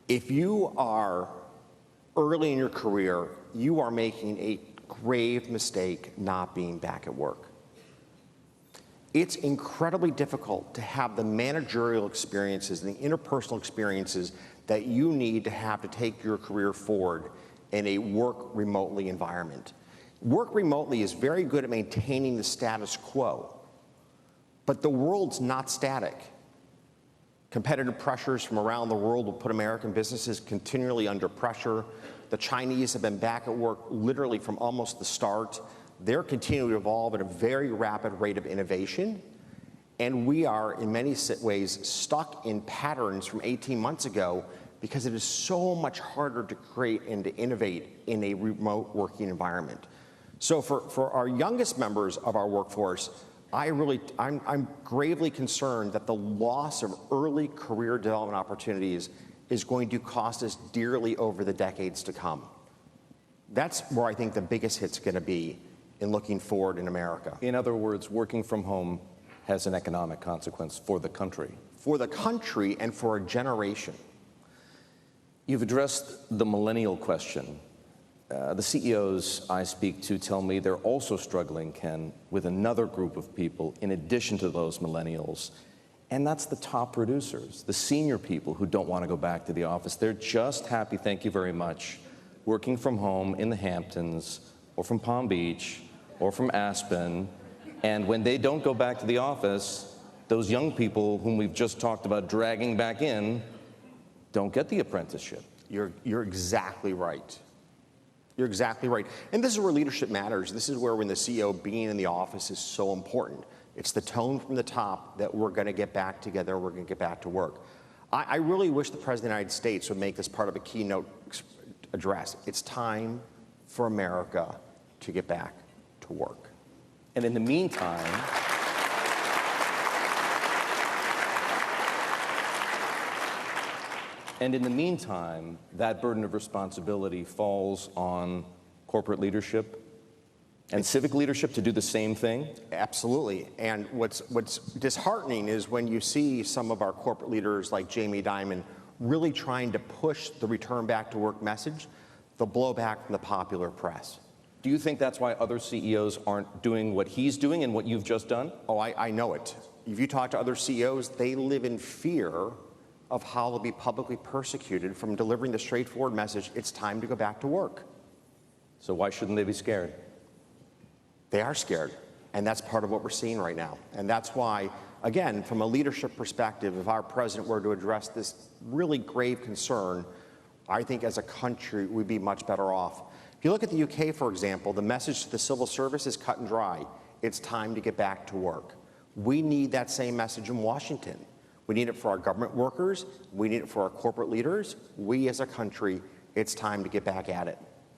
If you are early in your career, you are making a grave mistake not being back at work. It's incredibly difficult to have the managerial experiences and the interpersonal experiences that you need to have to take your career forward in a work remotely environment. Work remotely is very good at maintaining the status quo, but the world's not static. Competitive pressures from around the world will put American businesses continually under pressure. The Chinese have been back at work literally from almost the start. They're continuing to evolve at a very rapid rate of innovation. And we are, in many ways, stuck in patterns from 18 months ago because it is so much harder to create and to innovate in a remote working environment. So for our youngest members of our workforce, I'm gravely concerned that the loss of early career development opportunities is going to cost us dearly over the decades to come. That's where I think the biggest hit's going to be in looking forward in America. In other words, working from home has an economic consequence for the country. For the country and for a generation. You've addressed the millennial question. The CEOs I speak to tell me they're also struggling, Ken, with another group of people in addition to those millennials, and that's the top producers, the senior people who don't want to go back to the office. They're just happy, thank you very much, working from home in the Hamptons or from Palm Beach or from Aspen, and when they don't go back to the office, those young people whom we've just talked about dragging back in don't get the apprenticeship. You're exactly right. You're exactly right. And this is where leadership matters. This is where when the CEO being in the office is so important. It's the tone from the top that we're going to get back together, we're going to get back to work. I really wish the President of the United States would make this part of a keynote address. It's time for America to get back to work. And in the meantime, that burden of responsibility falls on corporate leadership and civic leadership to do the same thing? Absolutely. And what's disheartening is when you see some of our corporate leaders like Jamie Dimon really trying to push the return back to work message, the blowback from the popular press. Do you think that's why other CEOs aren't doing what he's doing and what you've just done? Oh, I know it. If you talk to other CEOs, they live in fear of how they'll be publicly persecuted from delivering the straightforward message, it's time to go back to work. So why shouldn't they be scared? They are scared, and that's part of what we're seeing right now. And that's why, again, from a leadership perspective, if our president were to address this really grave concern, I think as a country we'd be much better off. If you look at the UK, for example, the message to the civil service is cut and dry. It's time to get back to work. We need that same message in Washington. We need it for our government workers. We need it for our corporate leaders. We as a country, it's time to get back at it.